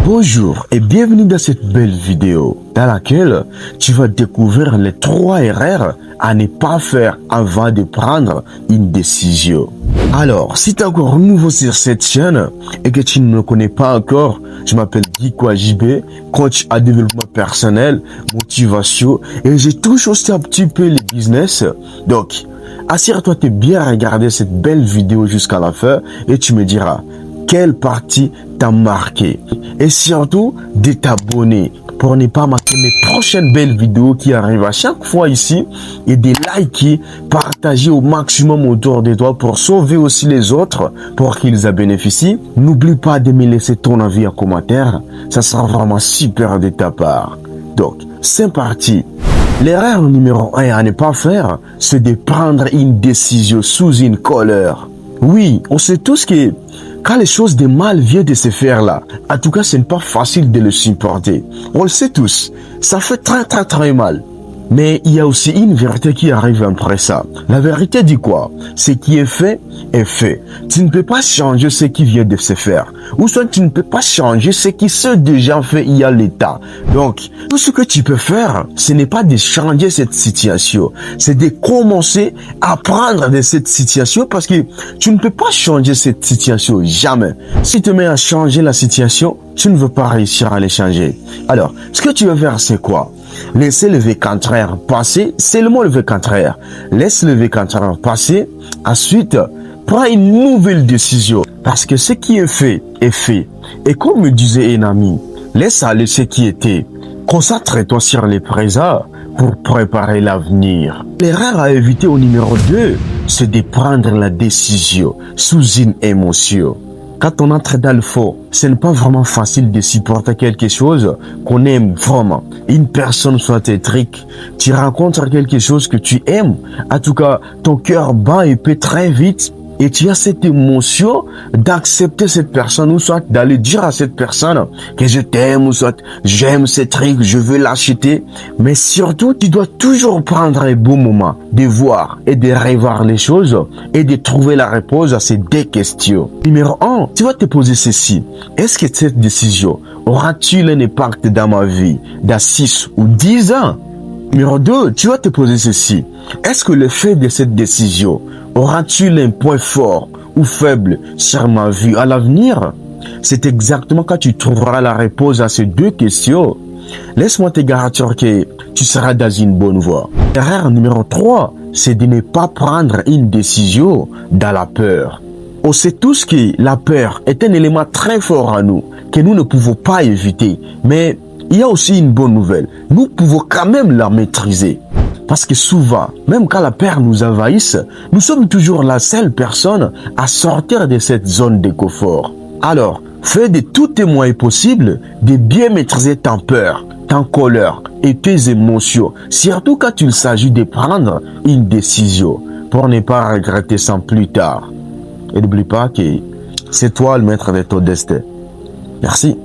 Bonjour et bienvenue dans cette belle vidéo dans laquelle tu vas découvrir les 3 erreurs à ne pas faire avant de prendre une décision. Alors, si tu es encore nouveau sur cette chaîne et que tu ne me connais pas encore, je m'appelle Guy JB, coach à développement personnel, motivation et j'ai touché aussi un petit peu les business. Donc, assure-toi de bien regarder cette belle vidéo jusqu'à la fin et tu me diras quelle partie t'a marqué. Et surtout, de t'abonner pour ne pas manquer mes prochaines belles vidéos qui arrivent à chaque fois ici et de liker, partager au maximum autour de toi pour sauver aussi les autres pour qu'ils en bénéficient. N'oublie pas de me laisser ton avis en commentaire. Ça sera vraiment super de ta part. Donc, c'est parti. L'erreur numéro 1 à ne pas faire, c'est de prendre une décision sous une colère. Oui, on sait tous que quand les choses de mal viennent de se faire là, en tout cas, ce n'est pas facile de le supporter. On le sait tous, ça fait très mal. Mais il y a aussi une vérité qui arrive après ça. La vérité dit quoi? Ce qui est fait est fait. Tu ne peux pas changer ce qui vient de se faire. Ou soit tu ne peux pas changer ce qui s'est déjà fait il y a l'état. Donc, tout ce que tu peux faire, ce n'est pas de changer cette situation. C'est de commencer à apprendre de cette situation parce que tu ne peux pas changer cette situation jamais. Si tu te mets à changer la situation, tu ne veux pas réussir à les changer. Alors, ce que tu veux faire, c'est quoi? Laissez le V contraire passer, seulement le V contraire. Laisse le V contraire passer. Ensuite, prends une nouvelle décision. Parce que ce qui est fait est fait. Et comme me disait un ami, laisse aller ce qui était. Concentre-toi sur le présent pour préparer l'avenir. L'erreur à éviter au numéro 2, c'est de prendre la décision sous une émotion. Quand on entre dans le faux, ce n'est pas vraiment facile de supporter quelque chose qu'on aime vraiment. Une personne soit un truc, tu rencontres quelque chose que tu aimes, en tout cas, ton cœur bat et peut très vite. Et tu as cette émotion d'accepter cette personne ou soit d'aller dire à cette personne que je t'aime ou soit j'aime ce truc, je veux l'acheter. Mais surtout, tu dois toujours prendre un bon moment de voir et de revoir les choses et de trouver la réponse à ces 2 questions. Numéro 1, tu vas te poser ceci. Est-ce que cette décision aura-t-il un impact dans ma vie dans 6 ou 10 ans? Numéro 2, tu vas te poser ceci. Est-ce que le fait de cette décision aura-t-il un point fort ou faible sur ma vie à l'avenir? C'est exactement quand tu trouveras la réponse à ces 2 questions. Laisse-moi te garantir que tu seras dans une bonne voie. L'erreur numéro 3, c'est de ne pas prendre une décision dans la peur. On sait tous que la peur est un élément très fort à nous, que nous ne pouvons pas éviter. Mais il y a aussi une bonne nouvelle. Nous pouvons quand même la maîtriser. Parce que souvent, même quand la peur nous envahisse, nous sommes toujours la seule personne à sortir de cette zone de confort. Alors, fais de tous tes moyens possibles de bien maîtriser ta peur, ta colère et tes émotions. Surtout quand il s'agit de prendre une décision pour ne pas regretter ça plus tard. Et n'oublie pas que c'est toi le maître de ton destin. Merci.